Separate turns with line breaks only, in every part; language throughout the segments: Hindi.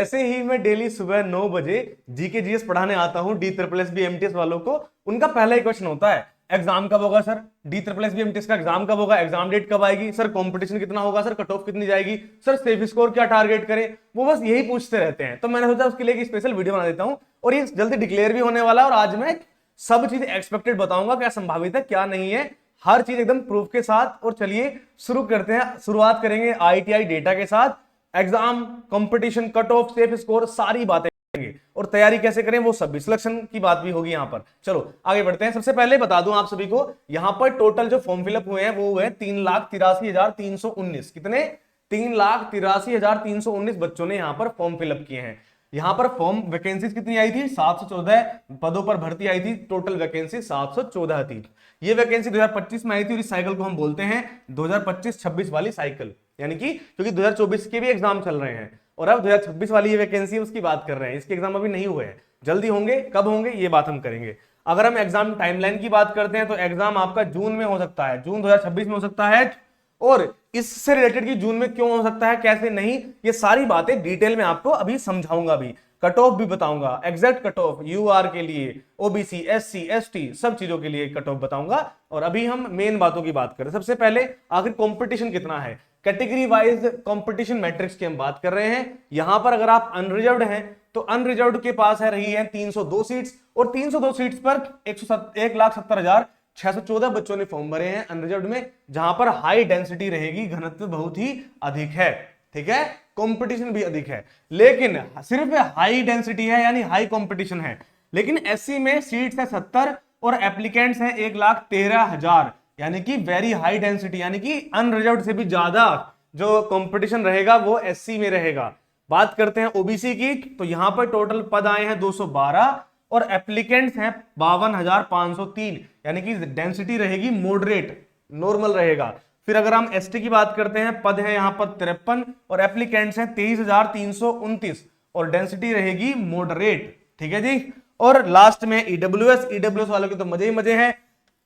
ऐसे ही मैं डेली सुबह 9 बजे जीके जीएस पढ़ाने आता हूं D triple S B MTS वालों को। उनका पहला ही क्वेश्चन होता है एग्जाम कब होगा sir, D triple S B MTS का एग्जाम कब होगा, एग्जाम डेट कब आएगी सर, कंपटीशन कितना होगा सर, कट ऑफ कितनी जाएगी सर, सेफ स्कोर क्या टारगेट करें। वो बस यही पूछते रहते हैं। तो मैंने सोचा उसके लिए एक स्पेशल वीडियो बना देता हूं और ये जल्दी डिक्लेयर भी होने वाला है। और आज मैं सब चीज एक्सपेक्टेड बताऊंगा, क्या संभावित है क्या नहीं है, हर चीज एकदम प्रूफ के साथ। और चलिए शुरू करते हैं। शुरुआत करेंगे आईटीआई डेटा के साथ। Exam, competition, cut off, safe score, सारी बातें करेंगे और तैयारी कैसे करें वो सब भी, सिलेक्शन की बात भी होगी यहां पर। चलो आगे बढ़ते हैं। सबसे पहले बता दूं आप सभी को, यहां पर टोटल जो फॉर्म फिलअप हुए हैं वो हुए 3,83,319। कितने? 3,83,319 बच्चों ने यहां पर फॉर्म फिलअप किए हैं। यहां पर फॉर्म वैकेंसीज कितनी आई थी? 714 पदों पर भर्ती आई थी। टोटल वैकेंसी 714 थी। ये वैकेंसी 2025 में आई थी और इस साइकिल को हम बोलते हैं 2025-26 वाली साइकिल, यानी कि क्योंकि 2024 के भी एग्जाम चल रहे हैं और अब 2026 वाली ये वैकेंसी है उसकी बात कर रहे हैं। इसके एग्जाम अभी नहीं हुए हैं, जल्दी होंगे। कब होंगे ये बात हम करेंगे। अगर हम एग्जाम टाइमलाइन की बात करते हैं तो एग्जाम आपका जून में हो सकता है, जून 2026 में हो सकता है। और इससे रिलेटेड कि जून में क्यों हो सकता है, कैसे नहीं, ये सारी बातें डिटेल में आपको अभी समझाऊंगा भी। कट ऑफ भी बताऊंगा, एग्जैक्ट कट ऑफ यूआर के लिए, ओबीसी, एससी, एसटी, सब चीजों के लिए कट ऑफ बताऊंगा। और अभी हम मेन बातों की बात करें। सबसे पहले आखिर कंपटीशन कितना है, कैटेगरी वाइज कंपटीशन मैट्रिक्स की हम बात कर रहे हैं। यहां पर अगर आप अनरिजर्व्ड हैं तो अनरिजर्व्ड के पास है रही है 302 सीट्स और 302 सीट्स पर 1,70,614 बच्चों ने फॉर्म भरे हैं अनरिजर्व्ड में, जहां पर हाई डेंसिटी रहेगी, घनत्व बहुत ही अधिक है। ठीक है, कंपटीशन भी अधिक है, लेकिन सिर्फ हाई डेंसिटी है यानी हाई कंपटीशन है। लेकिन एससी में सीट्स है 70 और एप्लीकेंट्स हैं 1,13,000, यानी कि वेरी हाई डेंसिटी, यानी कि अनरिजर्व्ड से भी ज्यादा जो कंपटीशन रहेगा वो एससी में रहेगा। बात करते हैं ओबीसी की, तो यहां पर टोटल पद आए हैं 212 और एप्लीकेंट्स हैं 52,503, यानी कि डेंसिटी रहेगी मॉडरेट, नॉर्मल रहेगा। फिर अगर हम एसटी की बात करते हैं, पद है यहां पर 53 और एप्लीकेंट्स हैं 23,329 और डेंसिटी रहेगी मॉडरेट। ठीक है जी। और लास्ट में ईडब्ल्यूएस वालों के तो मजे ही मजे हैं।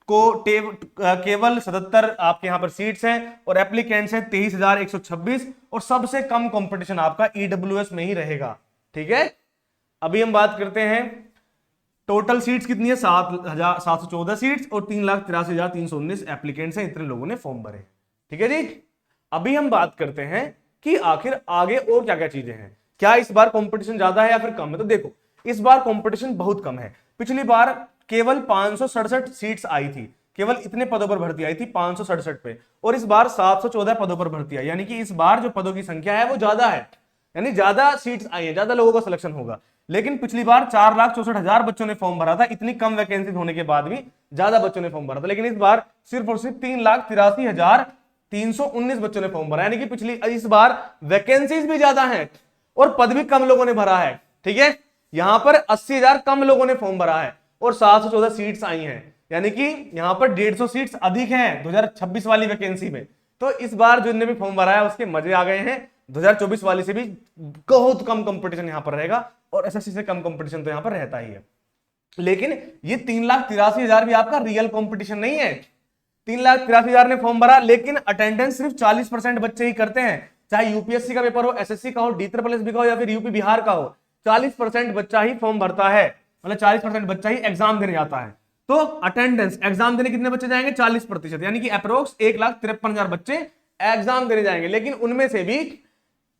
केवल 77 आपके यहां पर सीट्स हैं और एप्लीकेंट्स हैं 23,126 और सबसे कम कंपटीशन आपका ईडब्ल्यूएस में ही रहेगा। ठीक है, अभी हम बात करते हैं टोटल सीट्स कितनी है, 714 सीट्स और 3,83,319 एप्लीकेंट्स हैं, इतने लोगों ने फॉर्म भरे। ठीक है जी। अभी हम बात करते हैं कि आखिर आगे और क्या क्या चीजें हैं, क्या इस बार कंपटीशन ज्यादा है या फिर कम है। तो देखो इस बार कंपटीशन बहुत कम है। पिछली बार केवल 567 सीट्स आई थी, केवल इतने पदों पर भर्ती आई थी 567 पे, और इस बार 714 पदों पर भर्ती आई, यानी कि इस बार जो पदों की संख्या है वो ज्यादा है, यानी ज्यादा सीट्स आई है, ज्यादा लोगों का सिलेक्शन होगा। लेकिन पिछली बार 4,64,000 बच्चों ने फॉर्म भरा था, इतनी कम वैकेंसी होने के बाद भी ज्यादा बच्चों ने फॉर्म भरा था। लेकिन इस बार सिर्फ और सिर्फ 3,83,319 बच्चों ने फॉर्म भरा, यानी कि इस बार वैकेंसीज भी ज्यादा है और पद भी कम लोगों ने भरा है। ठीक है, यहां पर 80,000 कम लोगों ने फॉर्म भरा है और 714 सीट्स आई हैं, यानी कि यहां पर 150 सीट्स अधिक हैं 2026 वाली वैकेंसी में। तो इस बार जिनने भी फॉर्म भरा है उसके मजे आ गए हैं। 2024 वाली से भी बहुत कम कंपटीशन यहां पर रहेगा और एसएससी से कम कंपटीशन तो यहां पर रहता ही है। लेकिन ये 3,83,000 भी आपका रियल कंपटीशन नहीं है। 3,83,000 ने फॉर्म भरा, लेकिन अटेंडेंस सिर्फ 40% बच्चे ही करते हैं, चाहे यूपीएससी का पेपर हो, एसएससी का हो, डी ट्रिपल एस बी का हो या फिर यूपी बिहार का हो, 40% बच्चा ही फॉर्म भरता है, मतलब 40% बच्चा ही एग्जाम देने जाता है। तो अटेंडेंस एग्जाम देने कितने बच्चे जाएंगे? 40%, यानी कि अप्रोक्स 1,53,000 बच्चे एग्जाम देने जाएंगे। लेकिन उनमें से भी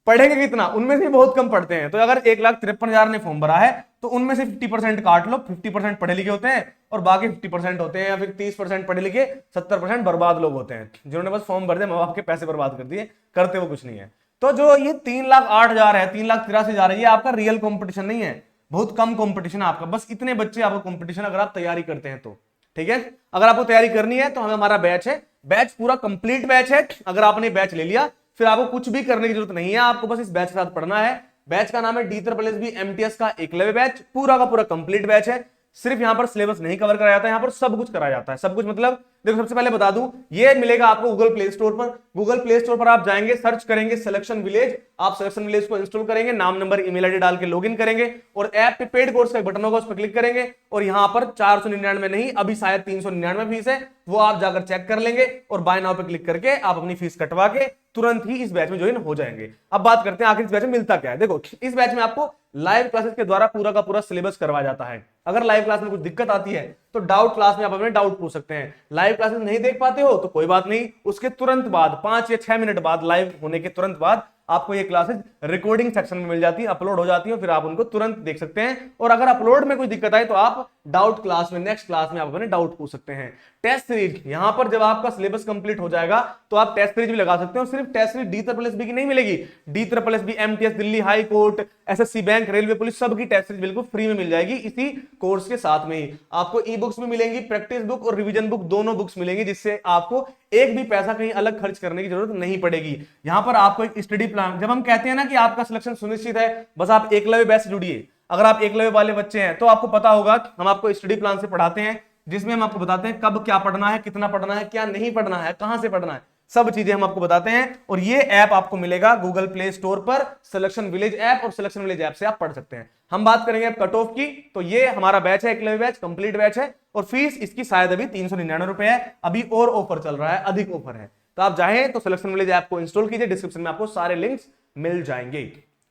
पढ़ेंगे कितना? उनमें से बहुत कम पढ़ते हैं। तो अगर 1,53,000 ने फॉर्म भरा है तो उनमें से 50% काट लो, 50% पढ़े लिखे होते हैं और बाकी 50% होते हैं, या फिर 30% पढ़े लिखे, 70% बर्बाद लोग होते हैं जिन्होंने बस फॉर्म भर दिया, माँ बाप के पैसे बर्बाद कर दिए, करते वो कुछ नहीं है। तो जो ये 3,08,000 है, 3,83,000 है, ये आपका रियल कंपटीशन नहीं है, बहुत कम कंपटीशन है आपका। बस इतने बच्चे आपको कंपटीशन अगर आप तैयारी करते हैं तो। ठीक है, अगर आपको तैयारी करनी है तो हमें हमारा बैच है, बैच पूरा कंप्लीट बैच है। अगर आपने बैच ले लिया फिर आपको कुछ भी करने की जरूरत नहीं है, आपको बस इस बैच के साथ पढ़ना है। बैच का नाम है D triple S B MTS का एकलव्य बैच, पूरा का पूरा कंप्लीट बैच है। सिर्फ यहाँ पर सिलेबस नहीं कवर कराया जाता है, यहाँ पर सब कुछ कराया जाता है। सब कुछ मतलब देखो, सबसे पहले बता दूं, ये मिलेगा आपको गूगल प्ले स्टोर पर। गूगल प्ले स्टोर पर आप जाएंगे, सर्च करेंगे सिलेक्शन विलेज, आप सिलेक्शन विलेज को इंस्टॉल करेंगे, नाम नंबर ईमेल आईडी डाल के लॉगिन करेंगे और ऐप पे पेड कोर्स का एक बटन होगा, उस पर क्लिक करेंगे और यहाँ पर 499 नहीं, अभी शायद 399 फीस है, वो आप जाकर चेक कर लेंगे और बाय नाउ पे क्लिक करके आप अपनी फीस कटवा के तुरंत ही इस बैच में ज्वाइन हो जाएंगे। अब बात करते हैं आखिर इस बैच में मिलता क्या है। देखो, इस बैच में आपको लाइव क्लासेस के द्वारा पूरा का पूरा सिलेबस करवाया जाता है। अगर लाइव क्लास में कुछ दिक्कत आती है तो डाउट क्लास में आप अपने डाउट पूछ सकते हैं। लाइव क्लासेस नहीं देख पाते हो तो कोई बात नहीं, उसके तुरंत बाद 5 या 6 मिनट बाद, लाइव होने के तुरंत बाद आपको ये क्लासेस रिकॉर्डिंग सेक्शन में मिल जाती है, अपलोड हो जाती है, फिर आप उनको तुरंत देख सकते हैं। और अगर अपलोड में कोई दिक्कत आए तो आप डाउट क्लास में, नेक्स्ट क्लास में आप अपने डाउट पूछ सकते हैं। टेस्ट सीरीज, यहां पर जब आपका सिलेबस कंप्लीट हो जाएगा तो आप टेस्ट सीरीज भी लगा सकते हो। सिर्फ टेस्ट सीरीज DSSB की नहीं मिलेगी, DSSB, MTS, Delhi high court, SSC bank, railway police, सबकी टेस्ट सीरीज बिल्कुल फ्री में मिल जाएगी इसी कोर्स के साथ में ही। आपको ई बुक्स भी मिलेंगी, प्रैक्टिस बुक और रिवीजन बुक दोनों बुक्स मिलेंगी, जिससे आपको एक भी पैसा कहीं अलग खर्च करने की जरूरत नहीं पड़ेगी। यहां पर आपको एक स्टडी प्लान, जब हम कहते हैं ना कि आपका सिलेक्शन सुनिश्चित है, बस आप एकलव्य बैच से जुड़िए। अगर आप एकलव्य वाले बच्चे हैं तो आपको पता होगा हम आपको स्टडी प्लान से पढ़ाते हैं, जिसमें हम आपको बताते हैं कब क्या पढ़ना है, कितना पढ़ना है, क्या नहीं पढ़ना है, कहां से पढ़ना है, सब चीजें हम आपको बताते हैं। और ये ऐप आपको मिलेगा गूगल प्ले स्टोर पर, सिलेक्शन विलेज ऐप, और सिलेक्शन विलेज ऐप से आप पढ़ सकते हैं। हम बात करेंगे अब कट ऑफ की, तो ये हमारा बैच है, एकलव्य बैच कंप्लीट बैच है और फीस इसकी शायद अभी 399 रुपए है। अभी और ऑफर चल रहा है, अधिक ऑफर है, तो आप चाहें तो सिलेक्शन विलेज ऐप को इंस्टॉल कीजिए, डिस्क्रिप्शन में आपको सारे लिंक्स मिल जाएंगे।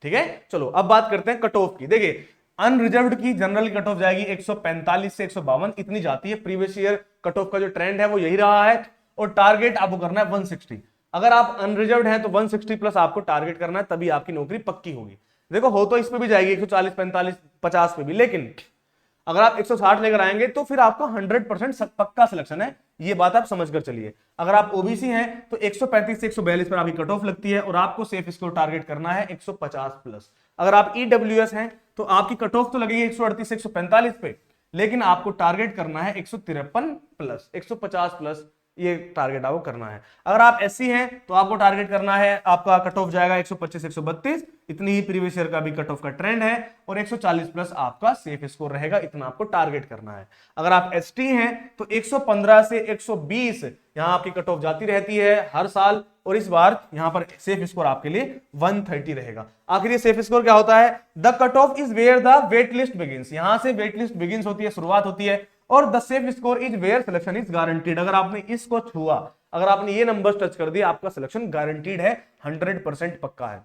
ठीक है, चलो अब बात करते हैं कट ऑफ की। देखिए, अनरिजर्व्ड की जनरल कट ऑफ जाएगी 145 से 152, इतनी जाती है। प्रीवियस ईयर कट ऑफ का जो ट्रेंड है वो यही रहा है। और टारगेट आपको करना है 160। अगर आप अनरिजर्व्ड हैं तो 160 प्लस आपको टारगेट करना है, तभी आपकी नौकरी पक्की होगी। देखो, हो तो इस पे भी जाएगी 140, 45, 50 पे भी, लेकिन अगर आप 160 लेकर आएंगे तो फिर आपका 100% पक्का सिलेक्शन है, ये बात आप समझ कर चलिए। अगर आप ओबीसी हैं तो 135 से 142 पर आपकी कट ऑफ लगती है और आपको सेफ स्कोर टारगेट करना है 150 प्लस। अगर आप ईडब्ल्यूएस हैं तो आपकी कट ऑफ तो लगेगी 138 से 145 पे, लेकिन आपको टारगेट करना है 153 प्लस, 150 प्लस, ये टारगेट आपको करना है। अगर आप एससी हैं तो आपको टारगेट करना है, आपका कट ऑफ जाएगा 125 132, इतनी ही प्रीवियस ईयर का भी कट ऑफ का ट्रेंड है, और 140 प्लस आपका सेफ स्कोर रहेगा, इतना आपको टारगेट करना है। अगर आप एसटी हैं तो 115 से 120 यहां आपकी कट ऑफ जाती रहती है हर साल, और इस बार यहां पर सेफ स्कोर आपके लिए 130 रहेगा। आखिर ये सेफ स्कोर क्या होता है? The cut off is where the wait list begins, यहां से वेट लिस्ट बिगिंस होती है, शुरुआत होती है, और the safe score is where selection is guaranteed. अगर आपने इसको छुआ, अगर आपने ये नंबर टच कर दिया, आपका सिलेक्शन गारंटीड है, 100% पक्का है।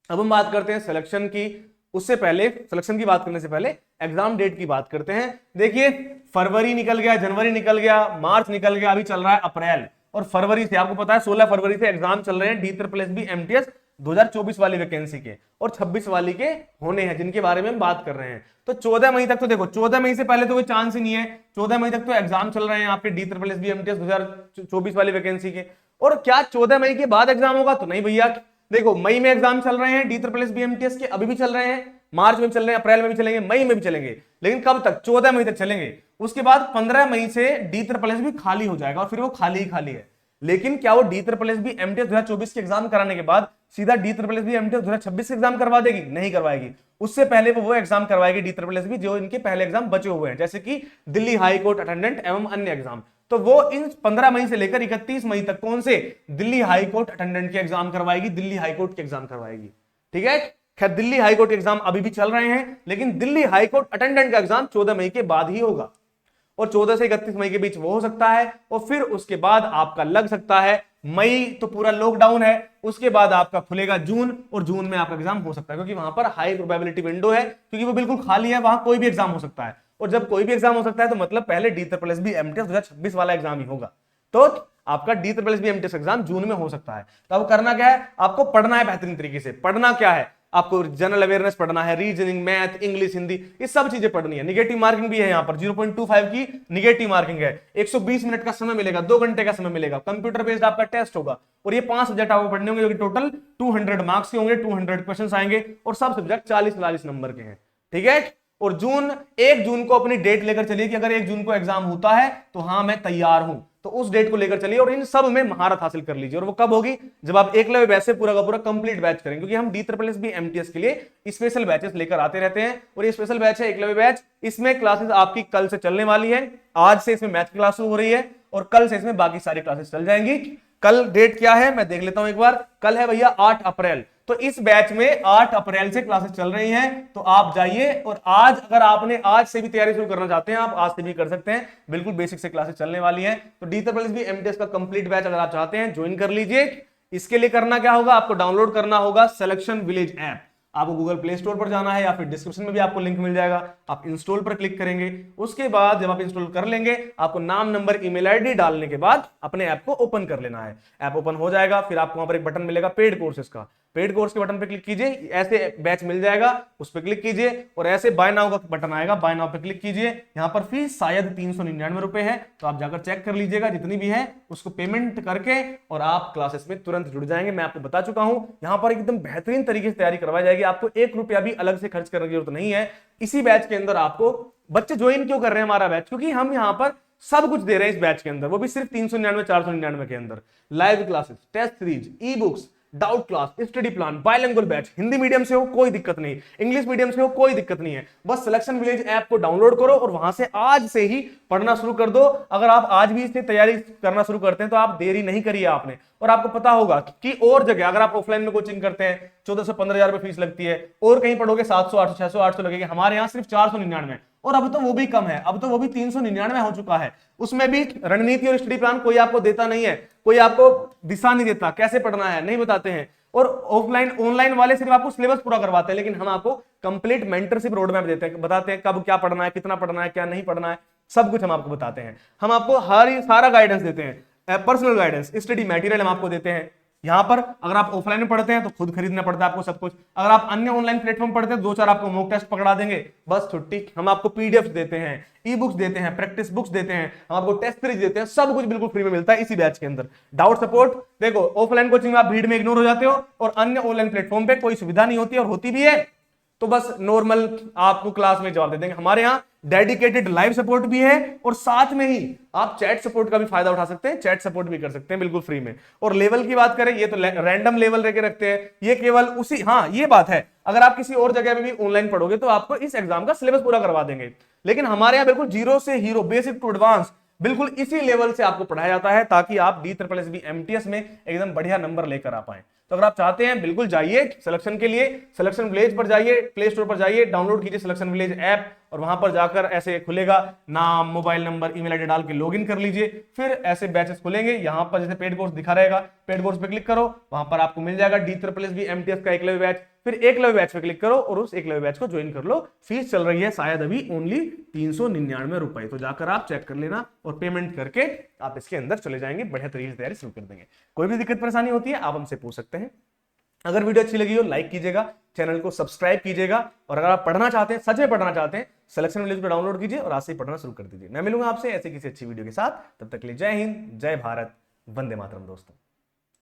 अब हम बात करते हैं सिलेक्शन की, उससे पहले, सिलेक्शन की बात करने से पहले एग्जाम डेट की बात करते हैं। देखिए, फरवरी निकल गया, जनवरी निकल गया, मार्च निकल गया, अभी चल रहा है अप्रैल, और फरवरी से आपको पता है 16 फरवरी से एग्जाम चल रहे हैं DSSB MTS 2024 वाली वैकेंसी के, और 26 वाली के होने हैं, जिनके बारे में हम बात कर रहे हैं। तो 14 मई तक तो देखो, 14 मई से पहले तो कोई चांस ही नहीं है। 14 मई तक तो एग्जाम चल रहे हैं आपके DSSB MTS 2024 वाली वैकेंसी के। और क्या 14 मई के बाद एग्जाम होगा? तो नहीं भैया। देखो, मई में एग्जाम चल रहे हैं DSSB MTS के, अभी भी चल रहे हैं, मार्च में चल रहे हैं, अप्रैल में भी चलेंगे, मई में भी चलेंगे, लेकिन कब तक? 14 मई तक चलेंगे। उसके बाद 15 मई से DSSB खाली हो जाएगा, और फिर वो खाली ही खाली है। लेकिन क्या वो DSSB MTS 2024 के एग्जाम कराने के बाद सीधा DSSB MTS 2026 के एग्जाम करवा देगी? नहीं करवाएगी। उससे पहले वो एग्जाम करवाएगी DSSB जो इनके पहले एग्जाम बचे हुए हैं, जैसे कि दिल्ली हाई कोर्ट अटेंडेंट एवं अन्य एग्जाम। तो वो इन 15 मई से लेकर 31 मई तक कौन से? दिल्ली हाई कोर्ट अटेंडेंट के एग्जाम करवाएगी, दिल्ली हाई कोर्ट के एग्जाम करवाएगी। ठीक है, खैर दिल्ली हाई कोर्ट के एग्जाम अभी भी चल रहे हैं, लेकिन दिल्ली हाई कोर्ट अटेंडेंट का एग्जाम 14 मई के बाद ही होगा, और 14 से 31 मई के बीच वो हो सकता है, और फिर उसके बाद आपका लग सकता है मई, तो पूरा लॉकडाउन है, उसके बाद आपका खुलेगा जून, और जून में आपका एग्जाम हो सकता है, क्योंकि वहां पर हाई प्रोबेबिलिटी विंडो है, क्योंकि वो बिल्कुल खाली है, वहां कोई भी एग्जाम हो सकता है। और जब कोई भी एग्जाम हो सकता है तो मतलब पहले DSSB MTS 2026 वाला एग्जाम ही होगा, तो आपका DSSB MTS एग्जाम जून में हो सकता है। तो आपको करना क्या है? आपको पढ़ना है बेहतरीन तरीके से। पढ़ना क्या है? आपको जनरल अवेयरनेस पढ़ना है, रीजनिंग, मैथ, इंग्लिश, हिंदी, ये सब चीजें पढ़नी है। निगेटिव मार्किंग भी है यहाँ पर, 0.25 की निगेटिव मार्किंग है। 120 मिनट का समय मिलेगा, 2 घंटे का समय मिलेगा, कंप्यूटर बेस्ड आपका टेस्ट होगा, और ये 5 सब्जेक्ट आपको पढ़ने होंगे, जो कि टोटल 200 मार्क्स के होंगे, 200 क्वेश्चन आएंगे, और सब सब्जेक्ट 40-40 नंबर के हैं। ठीक है, और 1 जून को अपनी डेट लेकर चलिए कि अगर 1 जून को एग्जाम होता है तो हाँ मैं तैयार हूं, तो उस डेट को लेकर चलिए और इन सब में महारत हासिल कर लीजिए। और वो कब होगी? जब आप एकलव्य बैच से पूरा का पूरा कंप्लीट बैच करेंगे, क्योंकि हम DSSS एमटीएस के लिए स्पेशल बैचेस लेकर आते रहते हैं। और ये स्पेशल बैच है एकलव्य बैच, इसमें क्लासेस आपकी कल से चलने वाली है। आज से इसमें मैथ की क्लास शुरू हो रही है और कल से इसमें बाकी सारी क्लासेस चल जाएंगी। कल डेट क्या है मैं देख लेता हूं एक बार। कल है भैया 8 अप्रैल, तो इस बैच में 8 अप्रैल से क्लासेस चल रही हैं, तो आप जाइए। और आज अगर आपने आज से भी तैयारी शुरू करना चाहते हैं, आप आज से भी कर सकते हैं, बिल्कुल बेसिक से क्लासेस चलने वाली हैं। तो DSSS एमटीएस का कंप्लीट बैच अगर आप चाहते हैं ज्वाइन कर लीजिए। इसके लिए करना क्या होगा? आपको डाउनलोड करना होगा सिलेक्शन विलेज ऐप। आपको गूगल प्ले स्टोर पर जाना है या फिर डिस्क्रिप्शन में भी आपको लिंक मिल जाएगा, आप इंस्टॉल पर क्लिक करेंगे। उसके बाद जब आप इंस्टॉल कर लेंगे, आपको नाम, नंबर, ईमेल आईडी डालने के बाद अपने ऐप को ओपन कर लेना है। ऐप ओपन हो जाएगा, फिर आपको वहां पर एक बटन मिलेगा पेड कोर्सेज का। पेड कोर्स के बटन पे क्लिक कीजिए, ऐसे बैच मिल जाएगा, उस पर क्लिक कीजिए और ऐसे बाय नाउ का बटन आएगा, बाय नाउ पे क्लिक कीजिए। यहाँ पर फीस शायद 399 रुपए है, तो आप जाकर चेक कर लीजिएगा, जितनी भी है उसको पेमेंट करके और आप क्लासेस में तुरंत जुड़ जाएंगे। मैं आपको बता चुका हूं, यहाँ पर एकदम बेहतरीन तरीके से तैयारी करवाई जाएगी। आपको 1 रुपया भी अलग से खर्च करने की जरूरत नहीं है। इसी बैच के अंदर आपको बच्चे ज्वाइन क्यों कर रहे हैं हमारा बैच? क्योंकि हम यहाँ पर सब कुछ दे रहे हैं इस बैच के अंदर, वो भी सिर्फ 399 499 के अंदर। Live classes, test series, e books, doubt class, study plan, bilingual batch, Hindi medium से हो कोई दिक्कत नहीं, इंग्लिश मीडियम से हो कोई दिक्कत नहीं है। बस सिलेक्शन विलेज ऐप को डाउनलोड करो और वहां से आज से ही पढ़ना शुरू कर दो। अगर आप आज भी इससे तैयारी करना शुरू करते हैं तो आप देरी नहीं करिए आपने। और आपको पता होगा कि और जगह अगर आप ऑफलाइन में कोचिंग करते हैं 14 से 15,000 रुपए फीस लगती है, और कहीं पढ़ोगे 700 800 600 800 लगेगी। हमारे यहाँ सिर्फ 499, और अब तो वो भी कम है, अब तो वो भी 399 हो चुका है। उसमें भी रणनीति और स्टडी प्लान कोई आपको देता नहीं है, कोई आपको दिशा नहीं देता, कैसे पढ़ना है नहीं बताते हैं। और ऑफलाइन ऑनलाइन वाले सिर्फ आपको सिलेबस पूरा करवाते हैं, लेकिन हम आपको कंप्लीट मेंटरशिप रोड मैप देते हैं, बताते हैं कब क्या पढ़ना है, कितना पढ़ना है, क्या नहीं पढ़ना है, सब कुछ हम आपको बताते हैं। हम आपको सारा गाइडेंस देते हैं, पर्सनल गाइडेंस, स्टडी मटेरियल हम आपको देते हैं। यहां पर अगर आप ऑफलाइन में पढ़ते हैं तो खुद खरीदना पड़ता है आपको सब कुछ। अगर आप अन्य ऑनलाइन प्लेटफॉर्म पढ़ते हैं, 2-4 आपको मॉक टेस्ट पकड़ा देंगे, बस छुट्टी। हम आपको पीडीएफ देते हैं, ई बुक्स देते हैं, प्रैक्टिस बुक्स देते हैं, हम आपको टेस्ट सीरीज देते हैं, सब कुछ बिल्कुल फ्री में मिलता है इसी बैच के अंदर। डाउट सपोर्ट, देखो ऑफलाइन कोचिंग में आप भीड़ में इग्नोर हो जाते हो और अन्य ऑनलाइन प्लेटफॉर्म पे कोई सुविधा नहीं होती, और होती भी है तो बस नॉर्मल आपको क्लास में जवाब दे देंगे। हमारे यहाँ डेडिकेटेड लाइव सपोर्ट भी है और साथ में ही आप चैट सपोर्ट का भी फायदा उठा सकते हैं, चैट सपोर्ट भी कर सकते हैं बिल्कुल फ्री में। और लेवल की बात करें, ये तो रैंडम लेवल लेके रखते हैं, ये केवल उसी, हाँ ये बात है, अगर आप किसी और जगह पे भी ऑनलाइन पढ़ोगे तो आपको इस एग्जाम का सिलेबस पूरा करवा देंगे, लेकिन हमारे यहाँ बिल्कुल जीरो से हीरो, बेसिक टू एडवांस, बिल्कुल इसी लेवल से आपको पढ़ाया जाता है, ताकि आप DSSS एमटीएस में एकदम बढ़िया नंबर लेकर आ पाए। तो अगर आप चाहते हैं बिल्कुल जाइए सिलेक्शन के लिए, सिलेक्शन विलेज पर जाइए, प्ले स्टोर पर जाइए, डाउनलोड कीजिए सिलेक्शन विलेज ऐप, और वहां पर जाकर ऐसे खुलेगा, नाम, मोबाइल नंबर, ईमेल आईडी डाल के लॉगिन कर लीजिए। फिर ऐसे बैचेस खुलेंगे, यहां पर जैसे पेड कोर्स दिखा रहेगा, पेड कोर्स पे क्लिक करो, वहां पर आपको मिल जाएगा DSSS एमटीएस का एकलव्य बैच। फिर एकलव्य बैच पे क्लिक करो और उस एकलव्य बैच को ज्वाइन कर लो। फीस चल रही है शायद अभी ओनली 399 रुपए, तो जाकर आप चेक कर लेना और पेमेंट करके आप इसके अंदर चले जाएंगे, बढ़िया तरीके से तैयारी शुरू कर देंगे। कोई भी दिक्कत परेशानी होती है आप हमसे पूछ सकते हैं। अगर वीडियो अच्छी लगी हो लाइक कीजिएगा, चैनल को सब्सक्राइब कीजिएगा, और अगर आप पढ़ना चाहते हैं, सच में पढ़ना चाहते हैं, सिलेक्शन विलेज को डाउनलोड कीजिए और आज से पढ़ना शुरू कर दीजिए। मैं मिलूंगा आपसे ऐसे किसी अच्छी वीडियो के साथ, तब तक के लिए जय हिंद, जय भारत, वंदे मातरम दोस्तों।